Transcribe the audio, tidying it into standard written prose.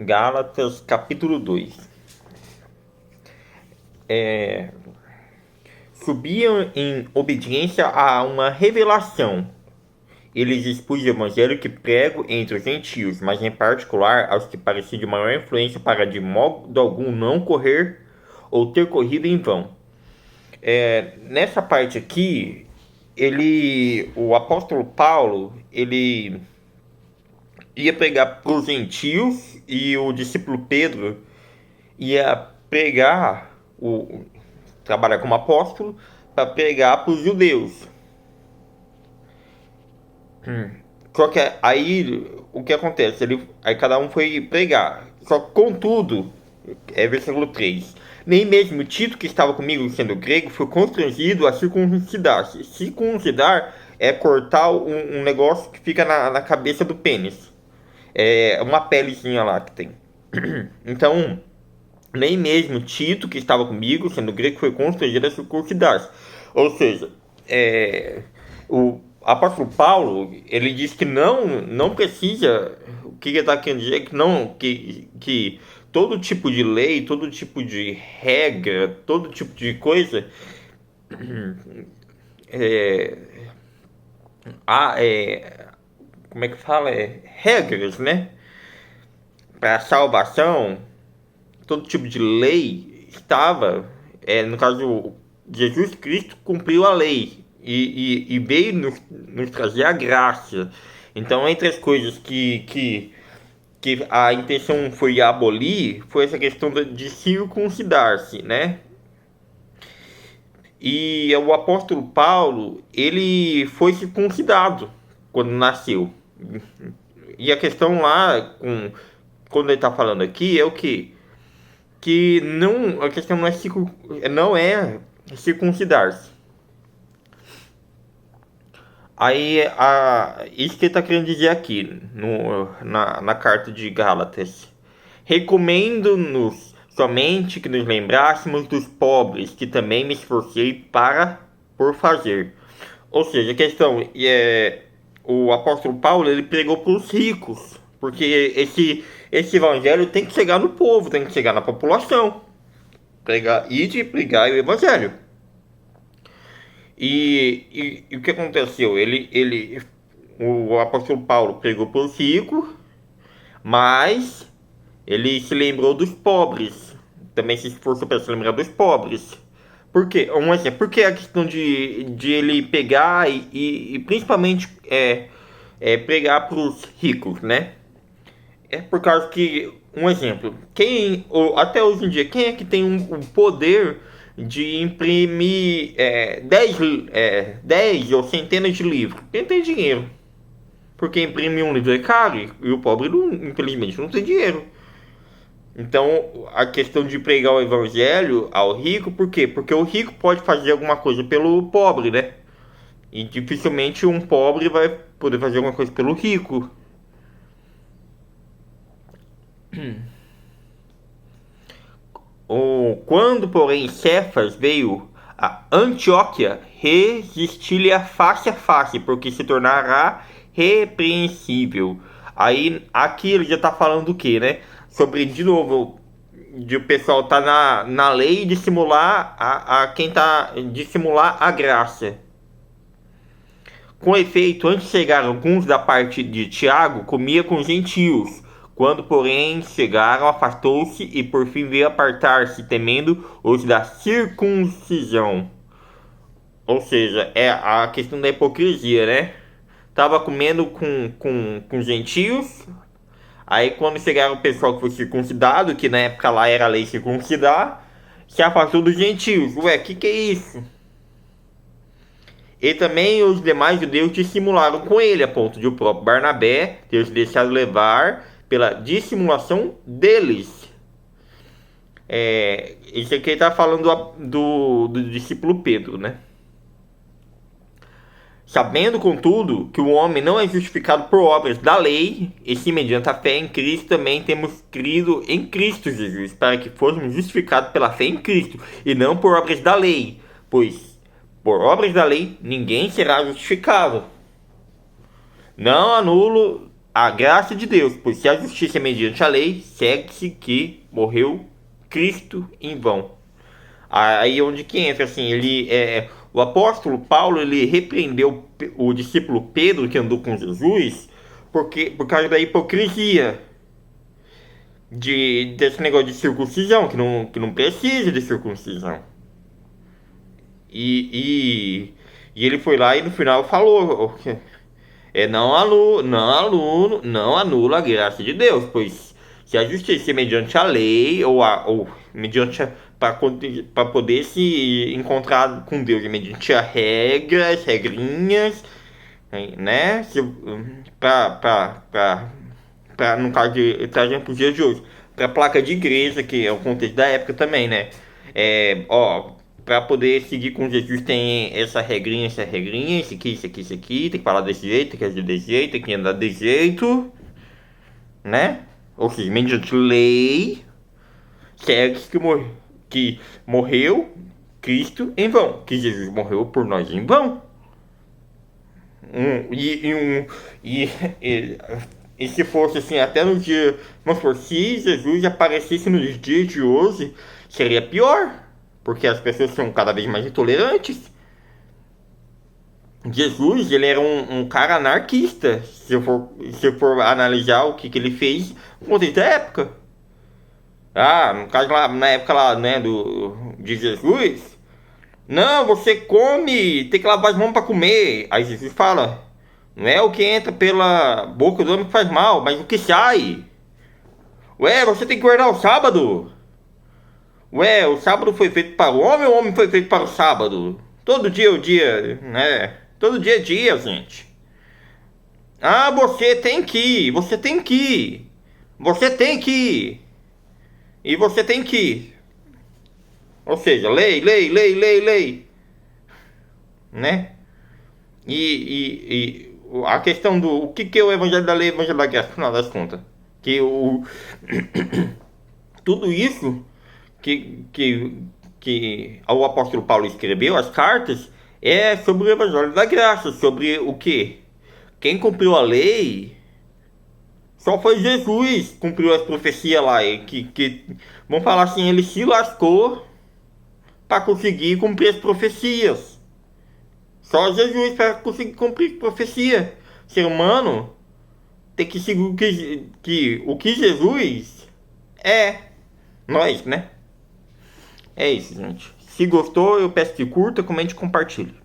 Gálatas capítulo 2. Subiam em obediência a uma revelação. Eles expus o evangelho que prego entre os gentios, mas em particular aos que pareciam de maior influência, para de modo algum não correr ou ter corrido em vão. Nessa parte aqui, o apóstolo Paulo, ele ia pregar para os gentios e o discípulo Pedro ia trabalhar como apóstolo para pregar para os judeus. Só que aí o que acontece? Aí cada um foi pregar. Só que contudo, versículo 3. Nem mesmo Tito, que estava comigo sendo grego, foi constrangido a circuncidar-se. Circuncidar é cortar um negócio que fica na cabeça do pênis. É uma pelezinha lá que tem. Então, nem mesmo Tito, que estava comigo, sendo grego, foi constrangido a circuncidar-se. Ou seja, o apóstolo Paulo, ele diz que não precisa, o que ele está querendo dizer é que todo tipo de lei, todo tipo de regra, todo tipo de coisa como é que fala? Regras, né? Para salvação, todo tipo de lei estava, no caso, Jesus Cristo cumpriu a lei e veio nos trazer a graça. Então, entre as coisas que a intenção foi abolir, foi essa questão de circuncidar-se, né? E o apóstolo Paulo, ele foi circuncidado quando nasceu. E a questão lá, quando ele está falando aqui, é o quê? Que não, a questão não é circuncidar-se. Aí, isso que ele está querendo dizer aqui, na carta de Gálatas. Recomendo-nos somente que nos lembrássemos dos pobres, que também me esforcei por fazer. Ou seja, a questão o apóstolo Paulo, ele pregou para os ricos, porque esse evangelho tem que chegar no povo, tem que chegar na população. Pregar o evangelho. E o que aconteceu? O apóstolo Paulo pregou para os ricos, mas ele se lembrou dos pobres. Também se esforçou para se lembrar dos pobres. Por quê? Um exemplo, porque a questão de ele pegar e principalmente pregar para os ricos, né? É por causa que, um exemplo, até hoje em dia, quem é que tem um poder de imprimir 10 ou centenas de livros? Quem tem dinheiro? Porque imprimir um livro é caro e o pobre, infelizmente, não tem dinheiro. Então, a questão de pregar o evangelho ao rico, por quê? Porque o rico pode fazer alguma coisa pelo pobre, né? E dificilmente um pobre vai poder fazer alguma coisa pelo rico. Quando, porém, Cefas veio a Antioquia, resisti-lhe face a face, porque se tornará repreensível. Aí, aqui ele já está falando do que, né? Sobre, de novo, de o pessoal tá na lei de simular quem tá de simular a graça. Com efeito, antes de chegar alguns da parte de Tiago, comia com gentios. Quando, porém, chegaram, afastou-se e por fim veio apartar-se, temendo os da circuncisão. Ou seja, é a questão da hipocrisia, né? Tava comendo com gentios. Aí quando chegaram o pessoal que foi circuncidado, que na época lá era a lei circuncidar, se afastou dos gentios. Ué, que é isso? E também os demais judeus dissimularam com ele, a ponto de o próprio Barnabé ter se deixado levar pela dissimulação deles. Isso aqui está falando do discípulo Pedro, né? Sabendo, contudo, que o homem não é justificado por obras da lei, e se mediante a fé em Cristo também temos crido em Cristo Jesus, para que fôssemos justificados pela fé em Cristo, e não por obras da lei, pois por obras da lei ninguém será justificado. Não anulo a graça de Deus, pois se a justiça é mediante a lei, segue-se que morreu Cristo em vão. Aí onde que entra, assim, o apóstolo Paulo, ele repreendeu o discípulo Pedro, que andou com Jesus, por causa da hipocrisia desse negócio de circuncisão, que não precisa de circuncisão. E ele foi lá e no final falou, não anula a graça de Deus, pois se a justiça é mediante a lei, ou mediante para poder se encontrar com Deus, é mediante a regrinhas, né? No caso de trazendo para os dias de hoje, para a placa de igreja, que é o contexto da época também, né? Para poder seguir com Jesus tem essa regrinha, isso aqui, tem que falar desse jeito, tem que agir desse jeito, tem que andar desse jeito, né? Ou seja, mediante lei, segue que morreu Cristo em vão, que Jesus morreu por nós em vão. E se fosse assim, até no dia, vamos supor, se Jesus aparecesse nos dias de hoje, seria pior, porque as pessoas são cada vez mais intolerantes. Jesus, ele era um cara anarquista, se eu for analisar o que ele fez no contexto da época. No caso lá, na época lá, né, de Jesus, não, você come, tem que lavar as mãos para comer. Aí Jesus fala, não é o que entra pela boca do homem que faz mal, mas o que sai. Ué, você tem que guardar o sábado. Ué, o sábado foi feito para o homem foi feito para o sábado. Todo dia é o dia, né? Todo dia é dia, gente. Você tem que ir, você tem que ir. Você tem que ir. E você tem que ir. Ou seja, lei. Né? E a questão do o que é o evangelho da lei e o evangelho da graça, no final das contas. Que tudo isso que o apóstolo Paulo escreveu, as cartas, é sobre o evangelho da graça, sobre o que? Quem cumpriu a lei só foi Jesus, cumpriu as profecias lá, vamos falar assim, ele se lascou para conseguir cumprir as profecias. Só Jesus para conseguir cumprir profecia. O ser humano tem que seguir o que Jesus é. Nós, né? É isso, gente. Se gostou, eu peço que curta, comente e compartilhe.